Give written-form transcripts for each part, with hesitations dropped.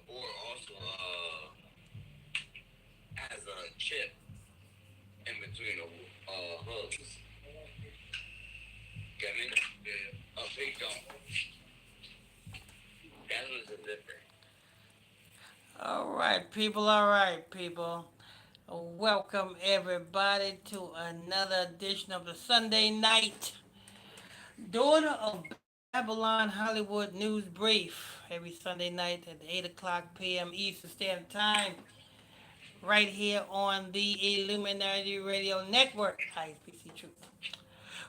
board also has a chip in between the hooks. Get me? A big don't. That was a different. All right, people. All right, people. Welcome everybody to another edition of the Sunday Night Daughter of Babylon Hollywood News Brief. Every Sunday night at 8 o'clock p.m. Eastern Standard Time, right here on the Illuminati Radio Network, ISPC Truth.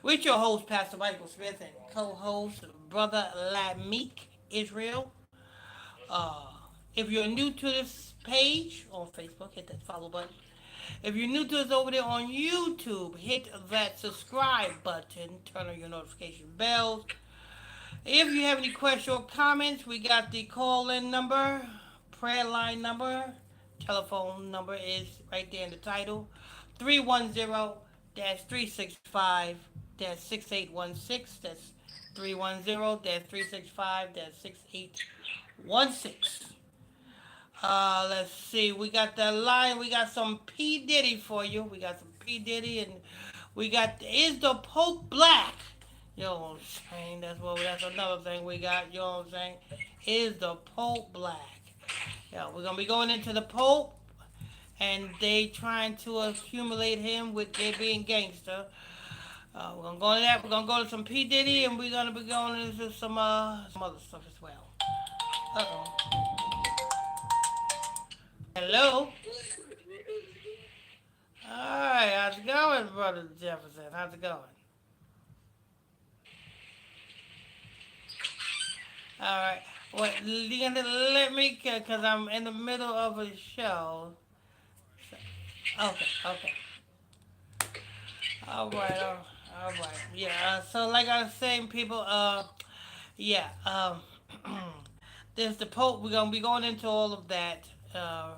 With your host, Pastor Michael Smith, and co-host, Brother Lameek Israel. Uh, if you're new to this page on Facebook, hit that follow button. If you're new to us over there on YouTube, hit that subscribe button, turn on your notification bells. If you have any questions or comments, we got the call-in number, prayer line number, telephone number is right there in the title, 310-365-6816. That's 310-365-6816. Let's see. We got that line. We got some P Diddy for you. We got some P Diddy, and we got is the Pope black? You know what I'm saying? That's another thing we got. You know what I'm saying? Is the Pope black? Yeah, we're gonna be going into the Pope, and they trying to accumulate him with their being gangster. We're gonna go into that. We're gonna go to some P Diddy, and we're gonna be going into some other stuff as well. Uh oh. Hello. All right, how's it going, Brother Jefferson? How's it going? All right. Well, you gonna let me, cause I'm in the middle of a show. Okay, okay. All right, all right. Yeah. So, like I was saying, people. Yeah. There's the Pope. We're gonna be going into all of that. The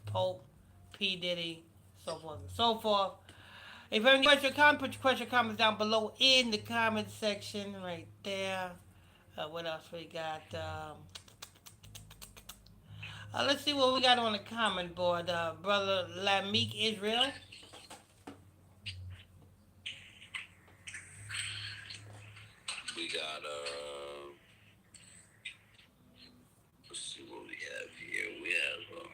Pope, P Diddy, so forth and so forth. If you have any question or comment, put your question or comments down below in the comment section right there. What else we got? Let's see what we got on the comment board. Brother Lameek Israel. We got let's see what we have here. We have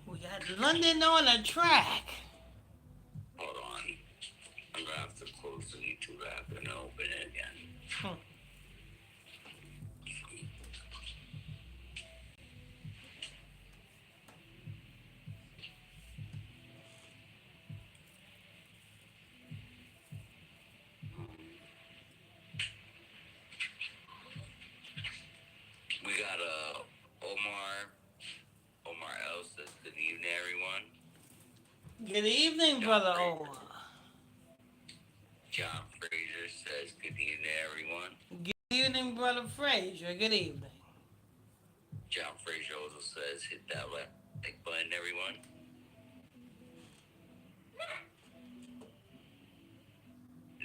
We got London on a track. hold on. I'm gonna have to close the YouTube app and open it again. Hmm. We got Omar L says good evening everyone. Good evening, John Brother Fraser. Omar. John Fraser says good evening everyone. Good evening, Brother Frazier. Good evening. John Fraser also says hit that like button everyone.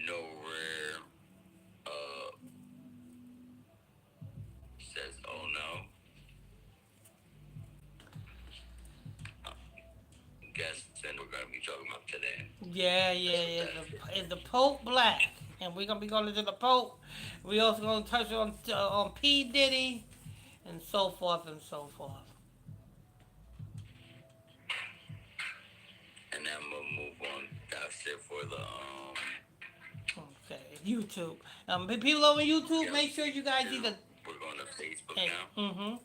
No rare says oh no. Guessing we're gonna be talking about today. Yeah, yeah, That's what yeah. that is. Is the Pope black? And we're gonna be going into the Pope. We also gonna touch on P Diddy and so forth and so forth. And then we'll move on. That's it for the Okay, YouTube. People on YouTube, yep. make sure you guys either We're going to Facebook hey, now.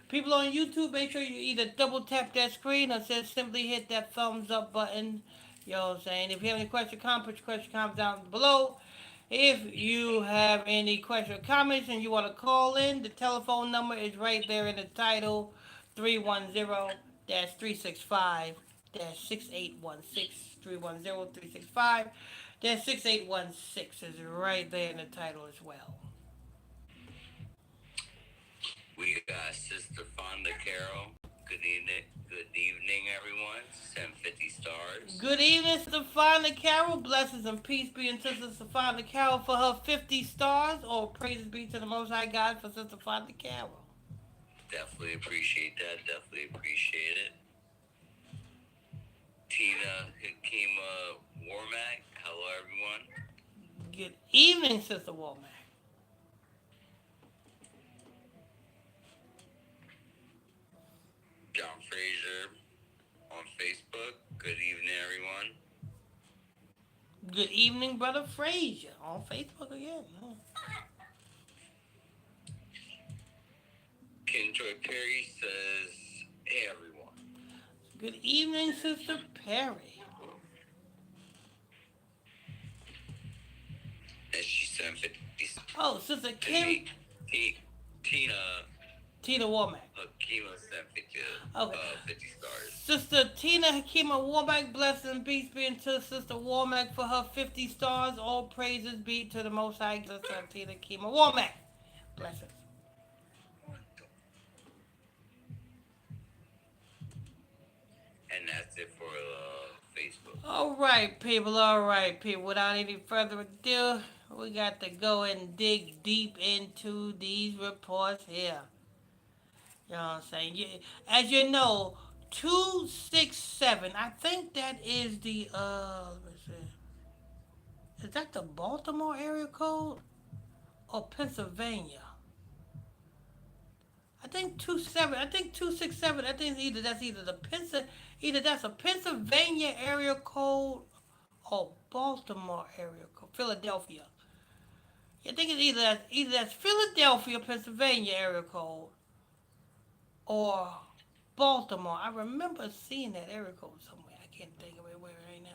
people on YouTube, make sure you either double tap that screen or just simply hit that thumbs up button. You know what I'm saying? If you have any question, comment, put your question, comments down below. If you have any question or comments and you want to call in, the telephone number is right there in the title, 310-365-6816. 310-365-6816 is right there in the title as well. We got Sister Fonda Carroll. Good evening, everyone. Send 50 stars. Good evening, Sister Fonda Carol. Blessings and peace be unto Sister Fonda Carol for her 50 stars. Or praises be to the Most High God for Sister Fonda Carol. Definitely appreciate that. Definitely appreciate it. Tina Hikima Warmack. Hello, everyone. Good evening, Sister Womack. John Fraser on Facebook. Good evening, everyone. Good evening, Brother Frazier on Facebook again. Oh. Kenjoy Perry says, "Hey, everyone." Good evening, Sister Perry. And she sent 50. Oh, Sister And Kim. Tina Tina Womack. Hakima sent 50, Okay. 50 stars. Sister Tina Hakima Womack, blessing and peace be to Sister Womack for her 50 stars. All praises be to the Most High, Sister Tina Hakima Womack. Blessings. And that's it for Facebook. All right, people. All right, people. Without any further ado, we got to go and dig deep into these reports here. You know what I'm saying? As you know, 267. I think that is the let me see. Is that the Baltimore area code or Pennsylvania? I think 27. I think 267. I think that's either either that's a Pennsylvania area code or Baltimore area code, Philadelphia. I think it's either that's Philadelphia, Pennsylvania area code or Baltimore. I remember seeing that area code somewhere. I can't think of it where right now.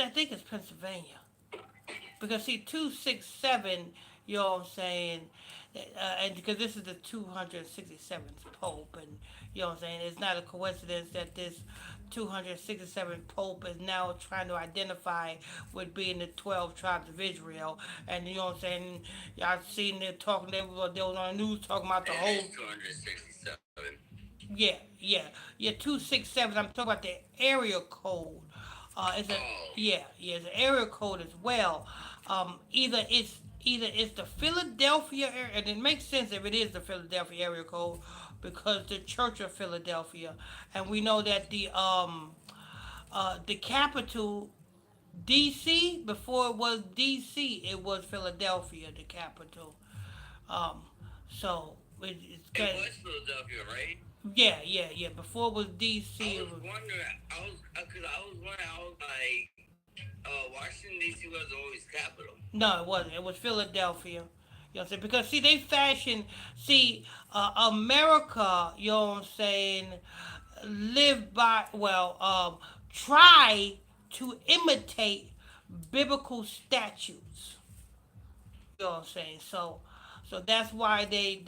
I think it's Pennsylvania. Because see, 267, you know what I'm saying, and because this is the 267th Pope, and you know what I'm saying, it's not a coincidence that this 267th Pope is now trying to identify with being the 12 tribes of Israel, and you know what I'm saying, y'all seen them talking, they was on the news talking about the whole. 267. Yeah, 267. I'm talking about the area code. It's a Oh. it's an area code as well. Either it's the Philadelphia area, and it makes sense if it is the Philadelphia area code because the Church of Philadelphia, and we know that the capital D.C. before it was D.C. it was Philadelphia, the capital. Um, so it's It kind was Philadelphia, right? yeah. Before it was D.C. I It was was wondering, because I was wondering, I was like, Washington, D.C. was always capital. no, it wasn't. It was Philadelphia. You know what I'm saying? Because see, they fashion. See, America. You know what I'm saying? Live by try to imitate biblical statutes. You know what I'm saying? So that's why they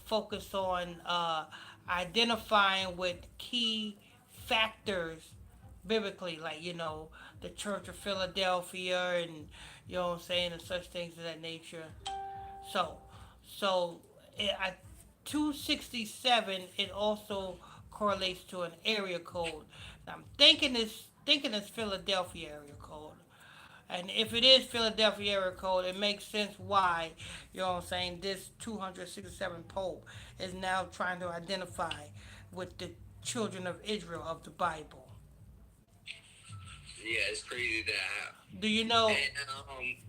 focus on identifying with key factors biblically, like the Church of Philadelphia and you know what I'm saying, and such things of that nature. So so at 267, it also correlates to an area code. Now, I'm thinking it's Philadelphia area code. And if it is Philadelphia area code, it makes sense why, you know what I'm saying, this 267 Pope is now trying to identify with the children of Israel of the Bible. Yeah, it's crazy that. Do you know? And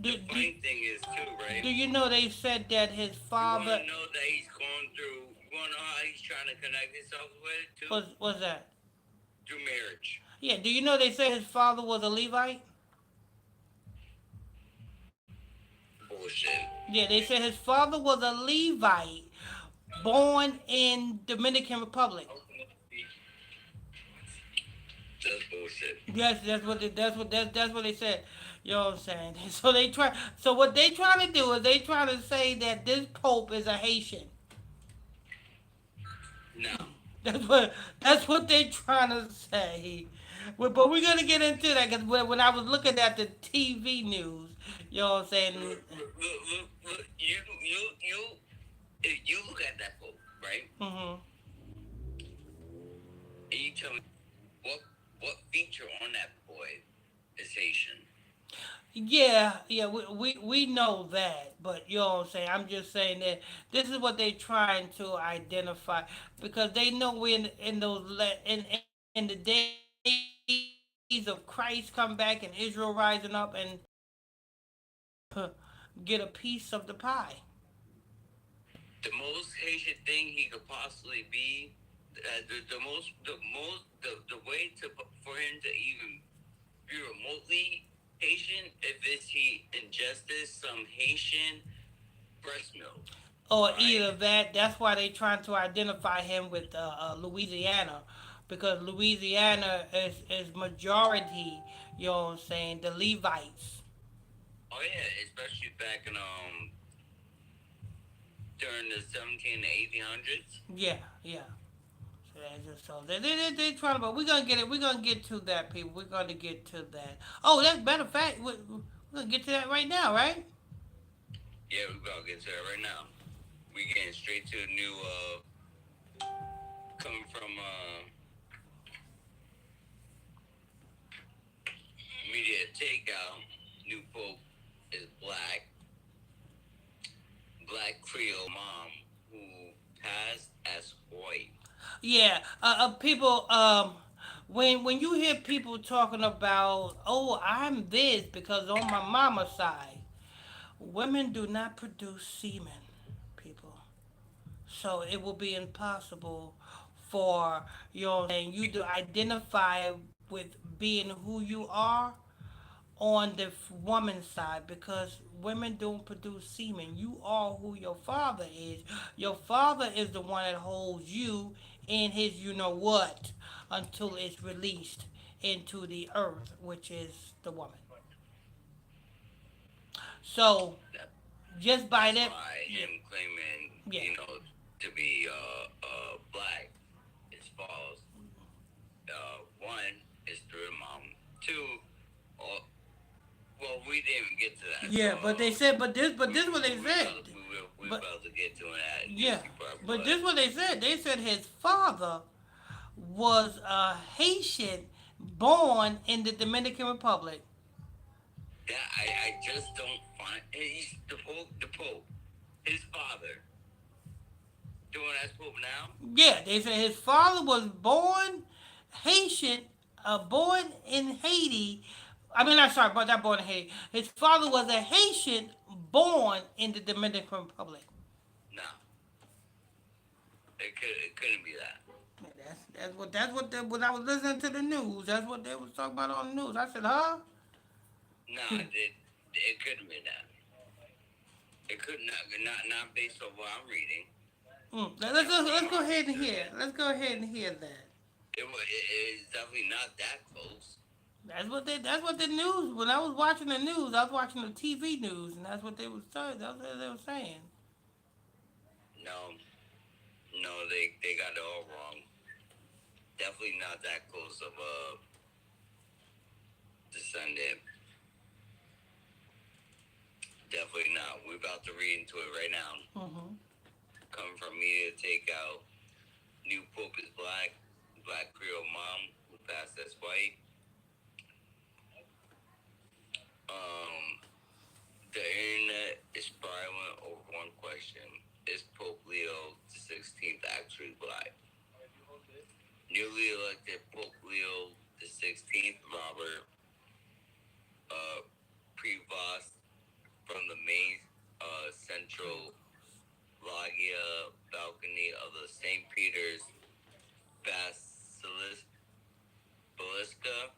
Do, the do, funny thing is too, right? do you know they said that his You father want to know that he's going through. You want to know how he's trying to connect himself with it too? was that? Through marriage. Yeah. Do you know they said his father was a Levite? Bullshit. Yeah, they said his father was a Levite born in Dominican Republic. That's bullshit. Yes, that's what they said. You know what I'm saying? So they try. So what they trying to do is they trying to say that this Pope is a Haitian. No. That's what they trying to say. But we're gonna get into that because when I was looking at the TV news, you know what I'm saying? Look, you, if you look at that boat, right? Mm-hmm. And you tell me what what feature on that boy is Haitian? Yeah, yeah, we know that, but you know what I'm saying. I'm just saying that this is what they're trying to identify because they know we're in those in the days of Christ come back and Israel rising up and get a piece of the pie. The most Haitian thing he could possibly be, the way to for him to even be remotely Haitian, if it's he ingested some Haitian breast milk, Or right? either that. That's why they trying to identify him with Louisiana, because Louisiana is majority. You know what I'm saying? The Levites. Oh yeah, especially back in during the 17 and 1800s. Yeah, yeah. So that's just so they trying to, but we're gonna get it. We're gonna get to that, people. We're gonna get to that. Oh, that's matter of fact. We're gonna get to that right now, right? Yeah, we're gonna get to that right now. We getting straight to the new coming from media takeout. New Pope is black Creole mom who passed as white. Yeah. People. When you hear people talking about, oh, I'm this because on my mama's side, women do not produce semen, people. So it will be impossible for you to identify with being who you are on the woman's side because women don't produce semen. You are who your father is. Your father is the one that holds you in his you know what until it's released into the earth, which is the woman. So That, just by that's that, why yeah, him claiming, yeah, to be black is false. One is through mom. Two, uh, well, we didn't even get to that, so yeah. But they said, but this what they said. we But about to get to that yeah, juicy part, but but this what they said. They said his father was a Haitian born in the Dominican Republic. that I just don't find. He's the Pope, his father, doing as Pope now. Yeah, they said his father was born Haitian, born in Haiti. I mean, I'm sorry, but not born in Haiti. His father was a Haitian born in the Dominican Republic. No, it couldn't be that. When I was listening to the news. That's what they was talking about on the news. I said, huh? No, it couldn't be that. It could not based on what I'm reading. Let's Not from let's go my ahead and research. hear. Let's go ahead and hear that. It is definitely not that close. That's what the news. When I was watching the news, I was watching the TV news, and that's what they was saying. That's what they were saying. No, no, they got it all wrong. Definitely not that close of a descendant. Definitely not. We're about to read into it right now. Hmm. Coming from me to take out new Pope is black Creole mom who passed as white. Um, the internet is spiraling over one question: is Pope Leo the 16th actually black? Newly elected Pope Leo the 16th, Robert uh, Prevost from the main central loggia balcony of the St. Peter's Basilica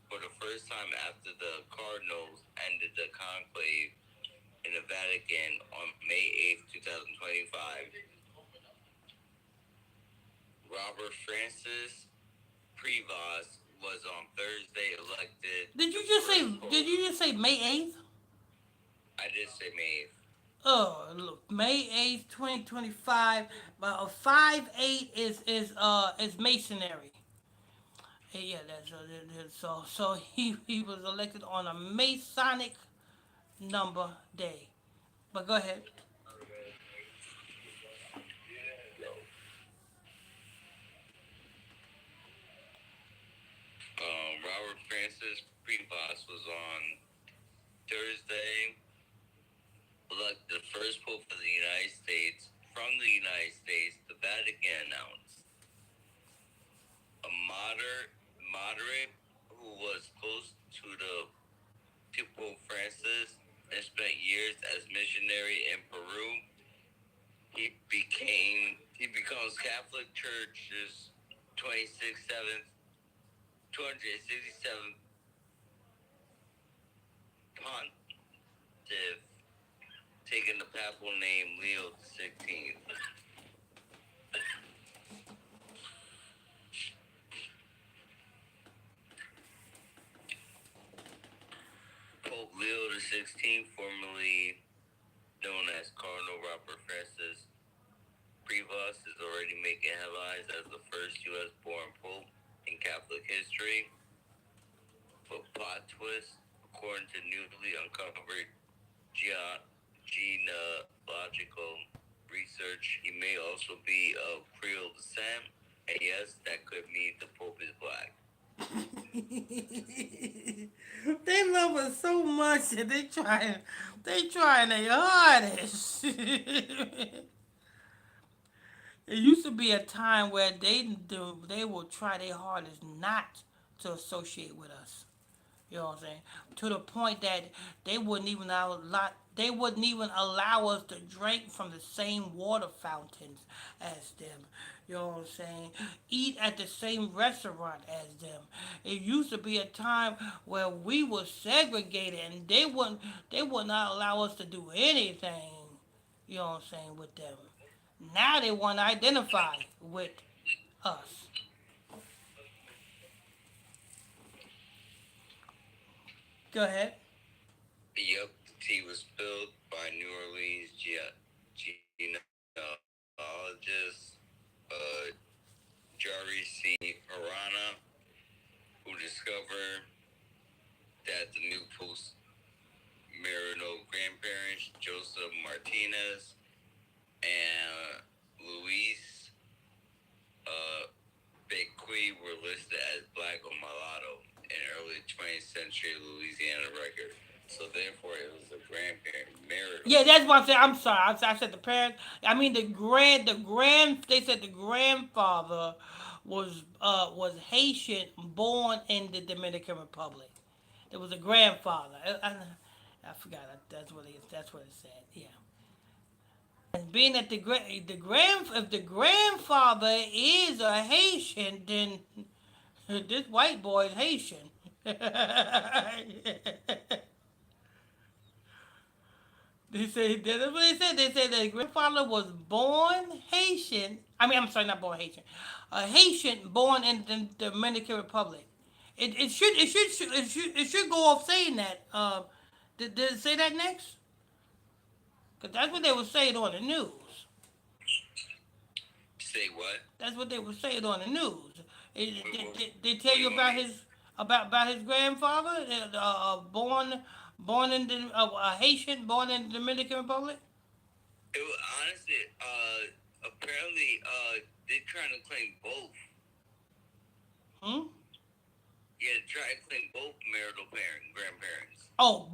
for the first time after the Cardinals ended the conclave in the Vatican on May 8th, 2025. Robert Francis Prevost was on Thursday elected Did the you just say? first Did Pope. you just say May 8th? I did say May 8th. Oh, look, May 8th, 2025. But 5/8 is Masonry. Yeah, so he was elected on a Masonic number day. But go ahead. Robert Francis Prevost was on Thursday elected the first pope of the United States. From the United States, the Vatican announced a moderate who was close to Pope Francis and spent years as missionary in Peru. He becomes Catholic Church's 267th pontiff, taking the papal name Leo XVI. Pope Leo XVI, formerly known as Cardinal Robert Francis Prevost, is already making headlines as the first U.S. born Pope in Catholic history. But plot twist, according to newly uncovered genealogical research, he may also be of Creole descent. And yes, that could mean the Pope is black. They love us so much that they trying their hardest. It used to be a time where they will try their hardest not to associate with us. You know what I'm saying? To the point that they wouldn't even allow us to drink from the same water fountains as them. You know what I'm saying? Eat at the same restaurant as them. It used to be a time where we were segregated and they would not allow us to do anything, you know what I'm saying, with them. Now they want to identify with us. Go ahead. Yup, the tea was spilled by New Orleans genealogist Jari C. Arana, who discovered that the new post-marital grandparents, Joseph Martinez and Luis uh, Bequia, were listed as black or mulatto in early 20th century Louisiana record. So therefore, it was a grandparent marital. Yeah, that's what I'm saying. I'm sorry. I said the parent. I mean They said the grandfather was Haitian, born in the Dominican Republic. It was a grandfather. I forgot. That's what it said. Yeah. And being that if the grandfather is a Haitian, then this white boy is Haitian. That's what they said. They said that grandfather was born Haitian. I'm sorry, not born Haitian. A Haitian born in the Dominican Republic. It should go off saying that. Did it say that next? Because that's what they were saying on the news. Say what? That's what they were saying on the news. They What tell do you you want about me? his grandfather, born in a Haitian, born in the Dominican Republic. It was honestly, apparently, they're trying to claim both. Hmm? Yeah, they're trying to claim both marital grandparents. Oh,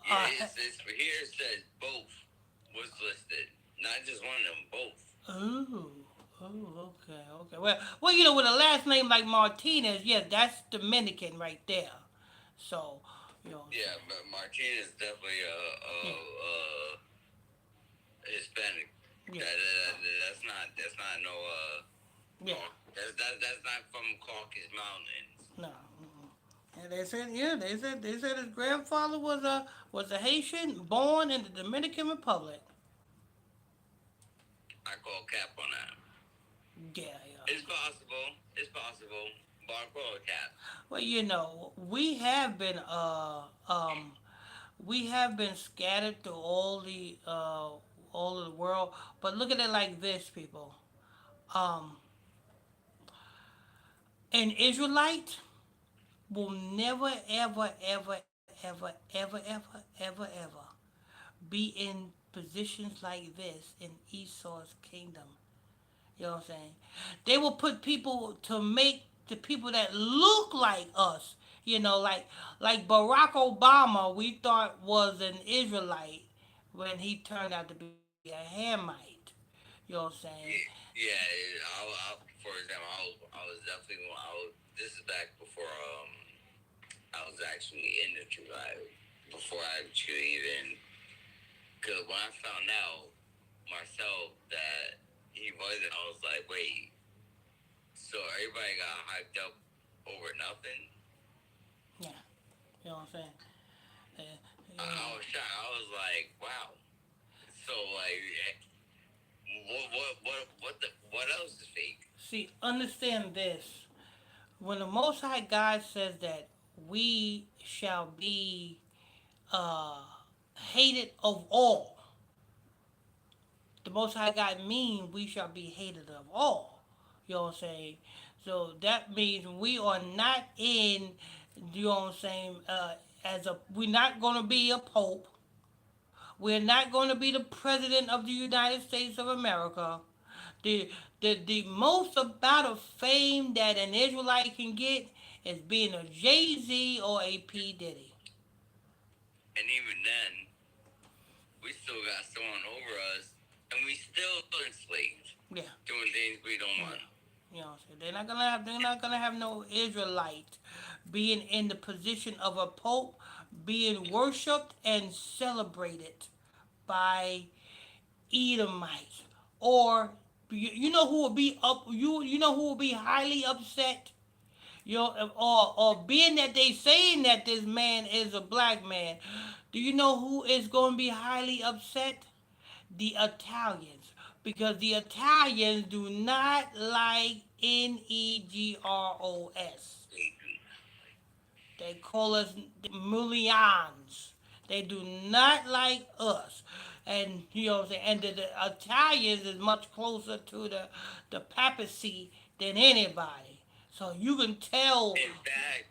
Yeah, it's for here. It says both was listed, not just one of them. Both. oh, okay. Well, with a last name like Martinez, yes, that's Dominican right there. So, you know what I'm Yeah, saying? but Martinez is definitely Yeah, Hispanic. yeah, That's not no yeah. that's not from Caucasus Mountains. No. And they said, yeah, they said his grandfather was a Haitian born in the Dominican Republic. I call cap on that. Yeah, yeah. It's possible. It's possible. But I call a cap. Well, we have been scattered through all of the world. But look at it like this, people. Um, an Israelite will never, ever, ever, ever, ever, ever, ever, ever be in positions like this in Esau's kingdom. You know what I'm saying? They will put people to make the people that look like us. Like Barack Obama, we thought was an Israelite when he turned out to be a Hamite. You know what I'm saying? For example, I was definitely this is back before I was actually in the tribe, before I actually even, because when I found out myself that he wasn't, I was like, wait, so everybody got hyped up over nothing? Yeah. You know what I'm saying? Uh, I was shocked. I was like, wow. So like, what else is fake? See, understand this. When the Most High God says that we shall be uh, hated of all, the Most High God means we shall be hated of all. You know what I'm saying? So that means we are not in, you know what I'm saying, we're not going to be a pope. We're not going to be the president of the United States of America. The, the most amount of fame that an Israelite can get is being a Jay-Z or a P. Diddy. And even then, we still got someone over us, and we still enslaved, Yeah. doing things we don't Yeah. want. You know, so they're not gonna have no Israelite being in the position of a pope, being worshipped and celebrated by Edomites. Or you know who will be up you know who will be highly upset? Or being that they saying that this man is a black man, do you know who is going to be highly upset? The Italians, because the Italians do not like Negros. They call us Mulians. They do not like us. And you know what I'm saying? And the Italians is much closer to the papacy than anybody. So you can tell. In fact,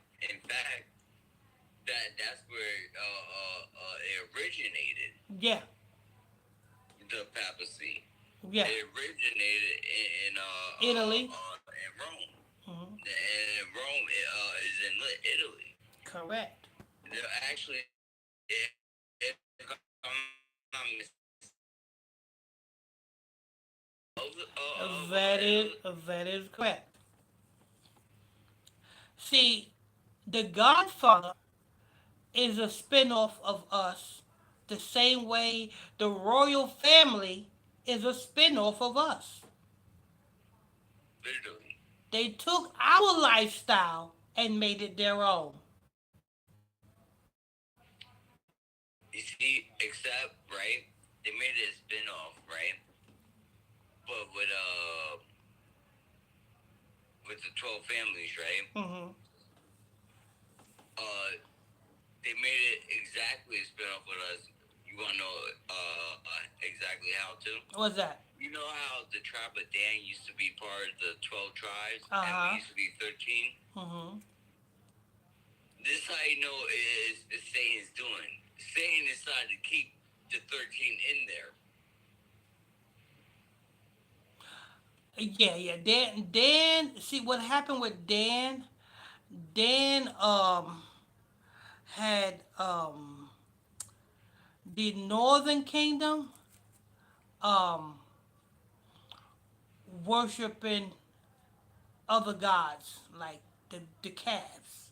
that's where it originated. Yeah, The papacy. yeah. It originated Italy. in Rome. Hmm. And Rome is in Italy. Correct. They're actually, if I'm not That is Italy. that is correct. See, The Godfather is a spinoff of us, the same way the royal family is a spinoff of us. Literally. They took our lifestyle and made it their own. You see, except, right, they made it a spin-off, right? But with the 12 families, right? Mm-hmm. Uh, they made it exactly a spin-off with us. You want to know exactly how to? What's that? You know how the tribe of Dan used to be part of the 12 tribes, Uh and we huh. used to be 13? Mm-hmm. This is how you know is Satan's doing. Satan decided to keep the 13 in there. Yeah, yeah. Dan. See what happened with Dan. Dan had the Northern Kingdom um worshiping other gods like the calves.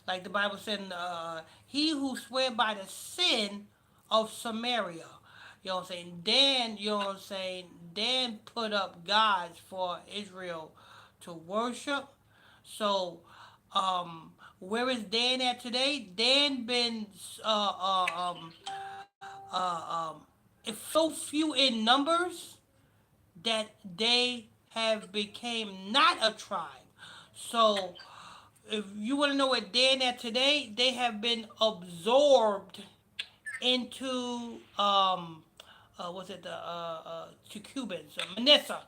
Like the Bible said, he who swear by the sin of Samaria. You know what I'm saying? Dan, you know what I'm saying? Dan put up gods for Israel to worship. So, where is Dan at today? Dan been it's so few in numbers that they have became not a tribe. So if you want to know what they're at today, they have been absorbed into what's it to Cubans, Manissa.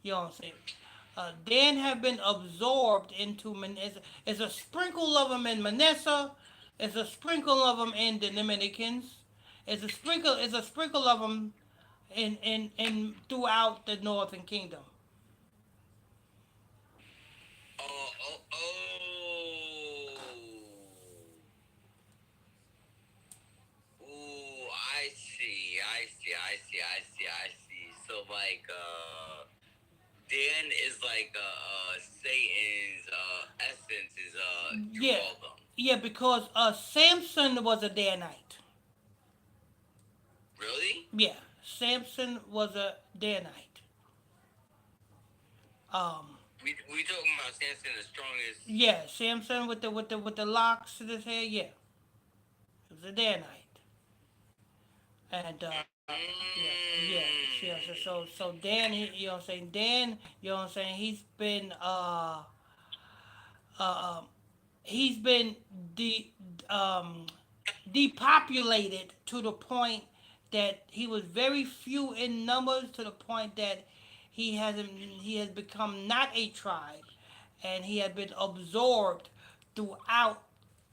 You know what I'm saying? Dan have been absorbed into Manissa. There's a sprinkle of them in Manissa. There's a sprinkle of them in the Dominicans. There's a sprinkle of them in throughout the Northern Kingdom. Oh, ooh, I see, I see, I see, I see, I see. So like, Dan is like Satan's essence is through Yeah, all of them. yeah, because Samson was a Danite. Really? Yeah, Samson was a Danite. Um, We talking about Samson the strongest. yeah, Samson with the locks in his hair. Yeah, he was a Danite. And yeah, yeah. So Dan, you know what I'm saying? Dan, you know what I'm saying? Uh, he's been de um depopulated to the point that he was very few in numbers to the point that he has become not a tribe, and he had been absorbed throughout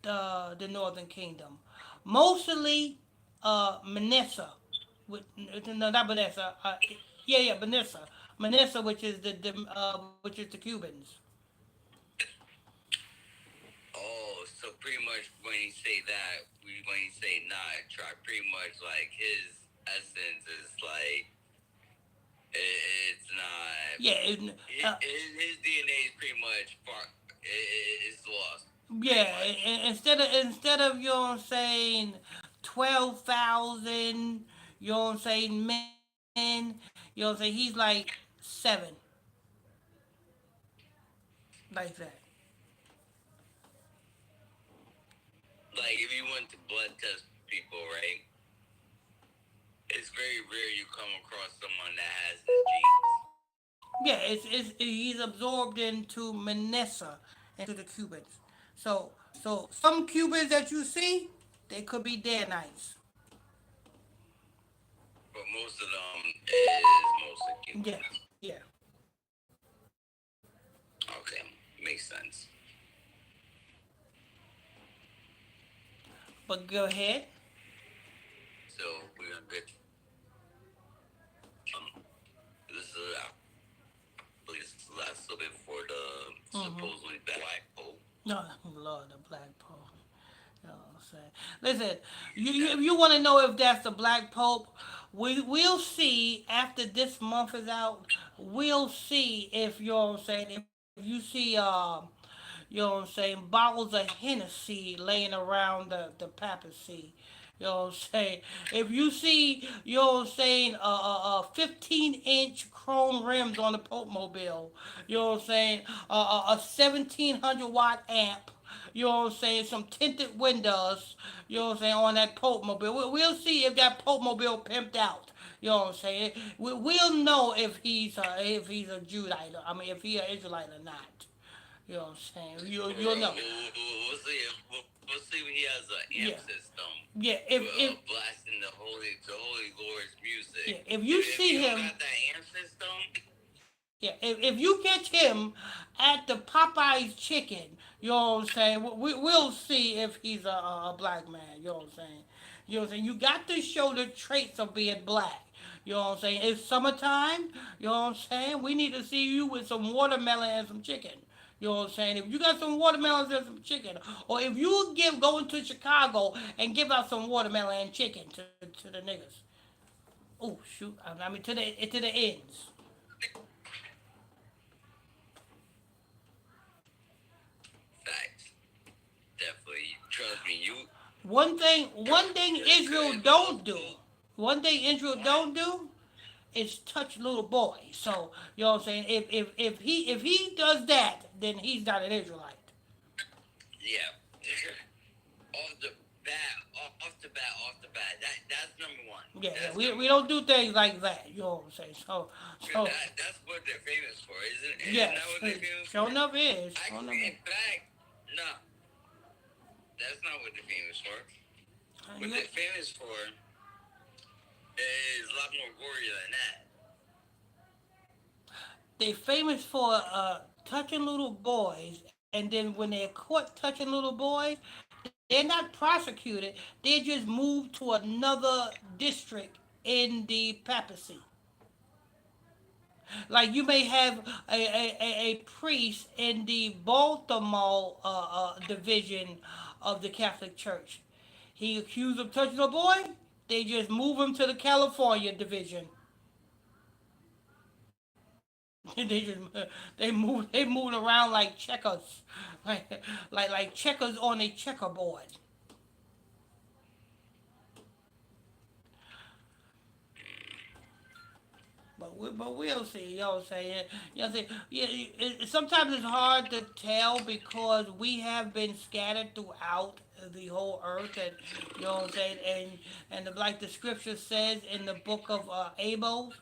the northern kingdom, mostly Manasseh, no, not Manasseh, yeah, Manasseh, which is the Cubans. Oh, so pretty much when you say that, when you say not try, pretty much like his essence is like it's not. Yeah, His DNA is pretty much far. It's lost, pretty yeah. much. Instead of, you know what I'm saying, 12,000, you know what I'm saying, men, you know what I'm saying, he's like 7, like that. Like if you went to blood test people, right? It's very rare you come across someone that has his genes. Yeah, he's absorbed into Manasseh, into the Cubans. So some Cubans that you see, they could be Danites. But most of them is mostly Yeah, Cubans. yeah. Okay, makes sense. But go ahead. So we're gonna get this is this is the last little bit for the Mm-hmm. supposedly black pope. No, Lord, the black Pope. You know what I'm saying? Listen, if That you want to know if that's the Black Pope, we'll see after this month is out. We'll see if, you know what I'm saying, if you see you know what I'm saying, bottles of Hennessy laying around the papacy. You know what I'm saying? If you see, you know what I'm saying, 15-inch chrome rims on the Pope Mobile, you know what I'm saying, a 1700-watt amp, you know what I'm saying, some tinted windows, you know what I'm saying, on that Pope Mobile. We'll see if that Pope Mobile pimped out. You know what I'm saying? We'll know if he's a Judite. I mean, if he an Israelite or not. You know what I'm saying? for You'll real. know. We'll see. We'll see when he has an amp Yeah, system yeah. with blasting the Holy Lord's Yeah, music. if you If see you don't him, got that amp system, yeah, if you catch him at the Popeyes chicken, you know what I'm saying? We'll see if he's a black man. You know what I'm saying? You know what I'm saying? You got to show the traits of being black. You know what I'm saying? It's summertime. You know what I'm saying? We need to see you with some watermelon and some chicken. You know what I'm saying? If you got some watermelons and some chicken, or if you go into Chicago and give out some watermelon and chicken to the niggas. Oh shoot! I mean to the ends. facts. Definitely. Trust me, you. One thing Israel Cause don't most do, poop. one thing Israel What? don't do is touch little boys. So you know what I'm saying. If he does that, then he's not an Israelite. Yeah. off the off the bat. That's number one. Yeah, yeah. That's We number don't one. do things like that. You know what I'm saying. So That's what they're famous for, isn't? Isn't yes, that what they're famous show for? enough is show enough Actually, is. in fact, no, that's not what they're famous for. What Yeah, they're famous for is a lot more gory than that. they famous for touching little boys, and then when they're caught touching little boys, they're not prosecuted. They just move to another district in the papacy. Like you may have a priest in the Baltimore division of the Catholic Church. He accused of touching a boy. They just move him to the California division. they just they move around like checkers, like checkers on a checkerboard. But we'll see. You know what I'm saying? You know what I'm saying? Yeah, sometimes it's hard to tell because we have been scattered throughout the whole earth, and you know what I'm saying. Like the scripture says in the book of Amos,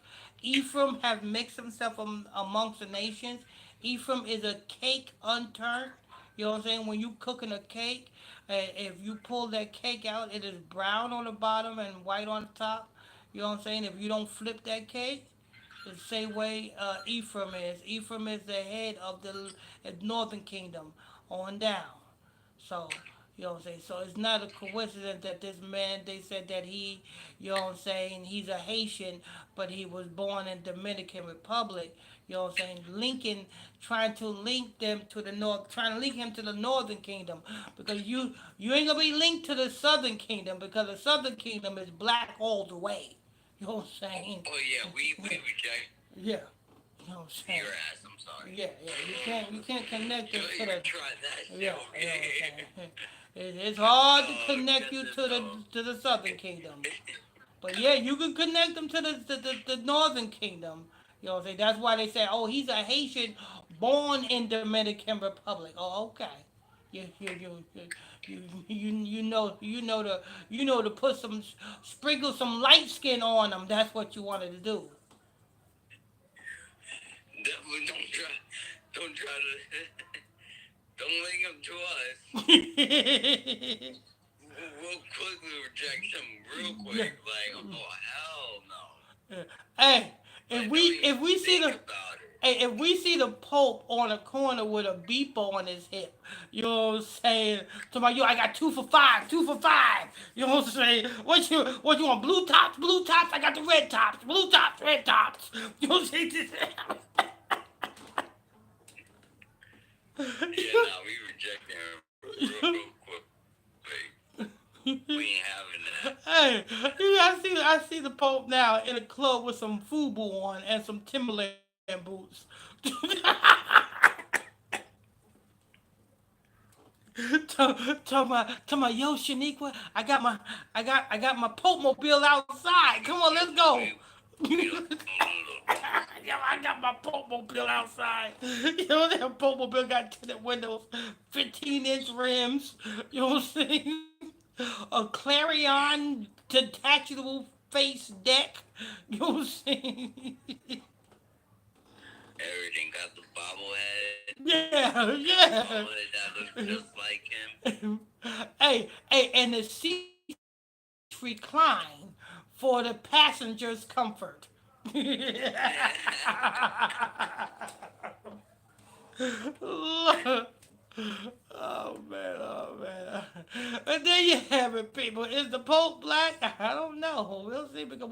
Ephraim have mixed himself amongst the nations. Ephraim is a cake unturned. You know what I'm saying? When you cooking a cake, if you pull that cake out, it is brown on the bottom and white on the top. You know what I'm saying? If you don't flip that cake, the same way Ephraim is. Ephraim is the head of the northern kingdom on down. So, you know what I'm saying? So it's not a coincidence that this man, they said that he, you know what I'm saying, he's a Haitian, but he was born in Dominican Republic. You know what I'm saying? Lincoln trying to link them to the north, trying to link him to the northern kingdom, because you ain't gonna be linked to the southern kingdom because the southern kingdom is black all the way. You know what I'm saying? Oh yeah, we reject Yeah. You know what I'm saying? your ass. I'm sorry. Yeah. You can't connect You it to even the. try that shit Yeah, over you know what I'm here. saying. It's hard to Oh, connect you goodness, no. to the southern kingdom, but yeah, you can connect them to the northern kingdom. You know what I'm saying? That's why they say, oh, he's a Haitian born in Dominican Republic. Oh, okay. You know to put some sprinkle some light skin on them. That's what you wanted to do. Definitely don't try to, don't link them to us. We'll quickly reject them real Yeah. quick. Like, oh hell no. Hey, if Like, we don't even if we see think the about it. hey, if we see the Pope on a corner with a beeper on his hip, you know what I'm saying? To my yo, I got 2 for 5, 2 for 5. You know what I'm saying? What you want? Blue tops, blue tops. I got the red tops, blue tops, red tops. You know what I'm saying? Yeah, no, we reject them real quick. We ain't having that. Hey, I see the Pope now in a club with some FUBU on and some Timberland boots. Tell my yo Shaniqua, I got my Pope mobile outside. Come on, let's go. We don't do those. Yo, I got my Pope mobile outside. You know that Pope mobile got tinted windows, 15-inch rims. You know what I'm saying? A Clarion detachable face deck. You know what I'm saying? Everything got the bobblehead. Yeah, Got the yeah. bobblehead that looks just like him. Hey, and the seats recline for the passenger's comfort. Oh man. And there you have it, people. Is the Pope black? I don't know. We'll see because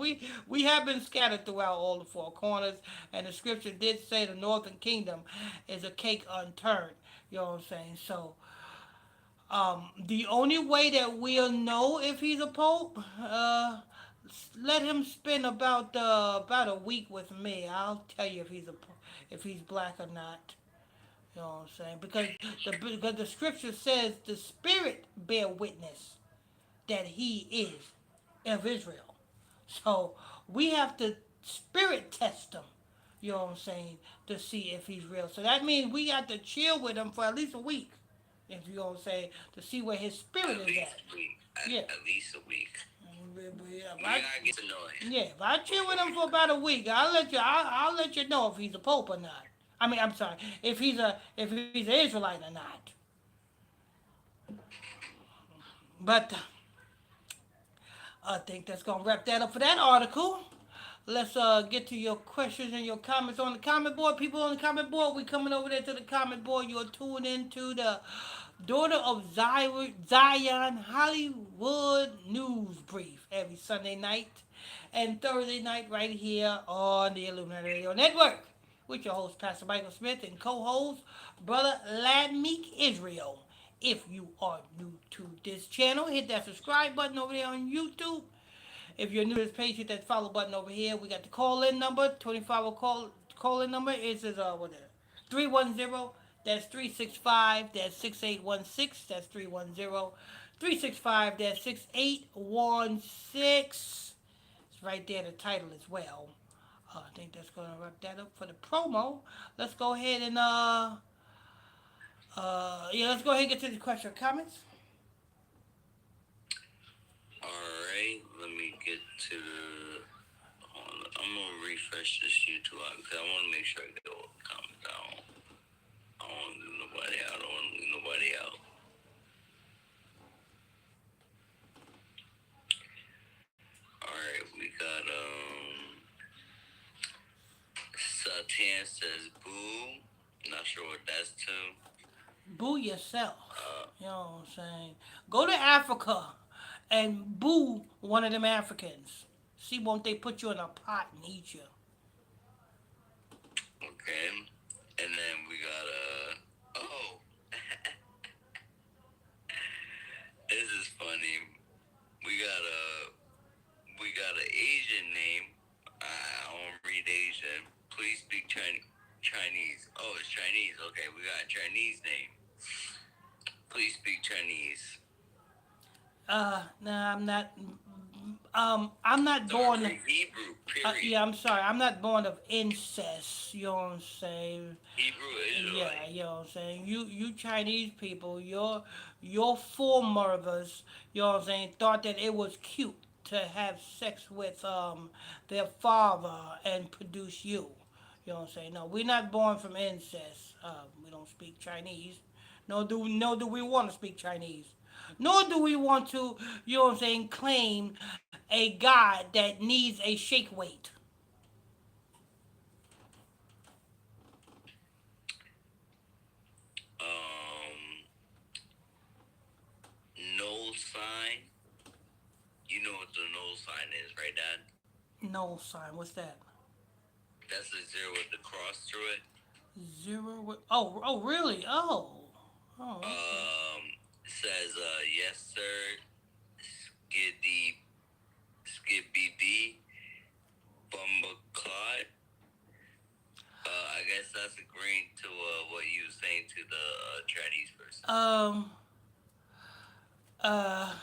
we have been scattered throughout all the 4 corners, and the scripture did say the northern kingdom is a cake unturned. You know what I'm saying? So, the only way that we'll know if he's a pope, let him spend about a week with me. I'll tell you if he's black or not. You know what I'm saying? Because the scripture says the spirit bear witness that he is of Israel. So we have to spirit test him. You know what I'm saying? To see if he's real. So that means we got to chill with him for at least a week. If you know what I'm saying, to see where his spirit At is least at. a week. Yeah. At least a week. Yeah, We gotta get to know him. yeah, if I chill with him for about a week, I'll let you know if he's a pope or not. I mean, I'm sorry, if he's an Israelite or not. But I think that's gonna wrap that up for that article. Let's get to your questions and your comments on the comment board. People on the comment board, we coming over there to the comment board. You're tuned into the Daughter of Zion Hollywood News Brief every Sunday night. and Thursday night right here on the Illuminati Radio Network with your host, Pastor Michael Smith, and co-host, Brother Ladmeek Israel. If you are new to this channel, hit that subscribe button over there on YouTube. If you're new to this page, hit that follow button over here. We got the call-in number, 25 call-in number is what is it? 310, that's 365, that's 6816, that's 310 365, that's 6816. It's right there, the title as well. I think that's going to wrap that up for the promo. Let's go ahead and, let's go ahead and get to the question or comments. Alright, let me get to I'm gonna refresh this YouTube because I want to make sure I get all the comments. I don't want to do nobody out. I don't want to leave nobody out. Alright, we got Satan says boo. Not sure what that's to. Boo yourself. You know what I'm saying? Go to Africa and boo one of them Africans. See, won't they put you in a pot and eat you? Okay. And then we got oh, this is funny. We got an Asian name. I don't read Asian. Please speak Chinese. Oh, it's Chinese. Okay, we got a Chinese name. Please speak Chinese. No, I'm not. I'm not born. Hebrew. Period. Yeah, I'm sorry. I'm not born of incest. You know what I'm saying? Hebrew Israelite. Yeah, you know what I'm saying. You Chinese people, your foremothers, you know what I'm saying, thought that it was cute to have sex with their father and produce you. You know what I'm saying? No, we're not born from incest. We don't speak Chinese. No do we want to speak Chinese. Nor do we want to, you know what I'm saying, claim a God that needs a shake weight. Um, null sign. You know what the null sign is, right, Dad? No sign. What's that? That's a zero with the cross through it. Zero. Oh, really? Oh. Okay. Says yes, sir. Skiddy, Skibby Bumba Clyde. I guess that's agreeing to what you were saying to the Chinese person. Uh.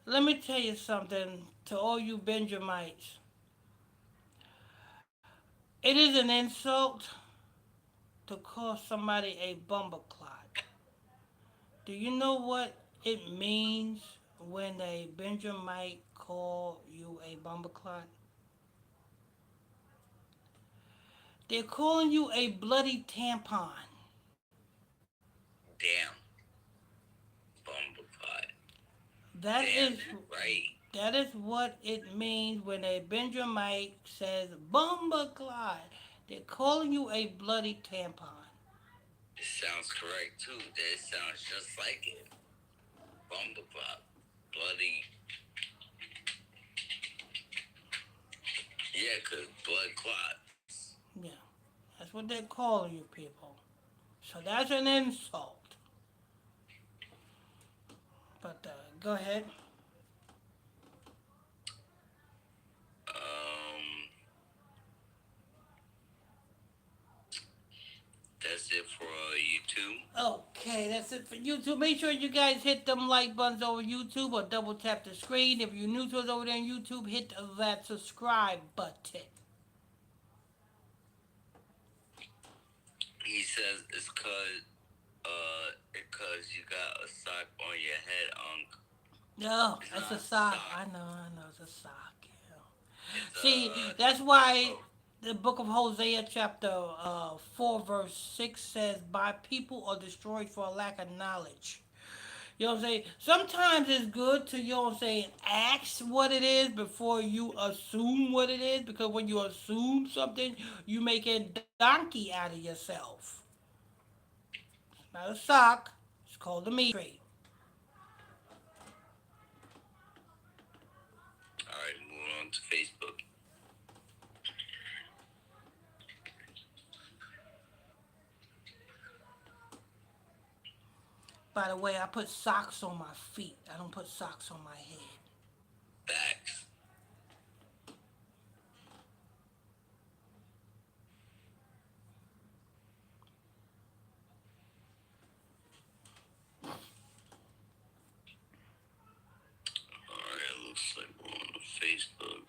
Let me tell you something to all you Benjamites. It is an insult to call somebody a bumperclot. Do you know what it means when a Benjamite call you a bumperclot? They're calling you a bloody tampon. Damn. Bumba Clyde. That Damn, is right. that is what it means when a Benjamite says bumperclot. They're calling you a bloody tampon. It sounds correct, too. It sounds just like it. Bumba Clyde. Bloody. Yeah, because blood clots. Yeah, that's what they're calling you people. So that's an insult. But go ahead. Um, that's it for YouTube. Okay, that's it for YouTube. Make sure you guys hit them like buttons over YouTube or double tap the screen. If you're new to us over there on YouTube, hit that subscribe button. He says it's because you got a sock on your head, No, It's that's not a sock. sock. I know, it's a sock. Yeah. It's See, that's why oh, the book of Hosea, chapter 4, verse 6 says, "My people are destroyed for a lack of knowledge." You know what I'm saying? Sometimes it's good to, you know what I'm saying, ask what it is before you assume what it is, because when you assume something, you make a donkey out of yourself. It's not a sock, it's called a meat tree. all right, moving By the way, I put socks on my feet. I don't put socks on my head. Facts. Alright, looks like we're on the Facebook.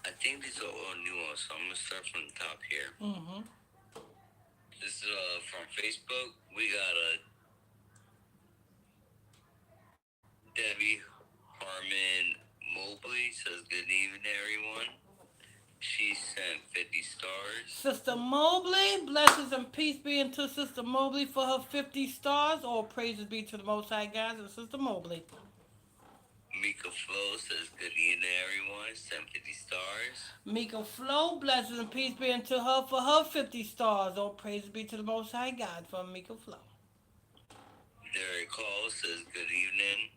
I think these are all new ones, so I'm gonna start from the top here. Mm-hmm. This is from Facebook. We got a Debbie Harmon Mobley says good evening, everyone. She sent 50 stars. Sister Mobley, blessings and peace be unto Sister Mobley for her 50 stars. All praises be to the Most High God and Sister Mobley. Mika Flo says good evening, everyone. Sent 50 stars. Mika Flo, blessings and peace be unto her for her 50 stars. All praises be to the Most High God for Mika Flo. Derek Hall says good evening.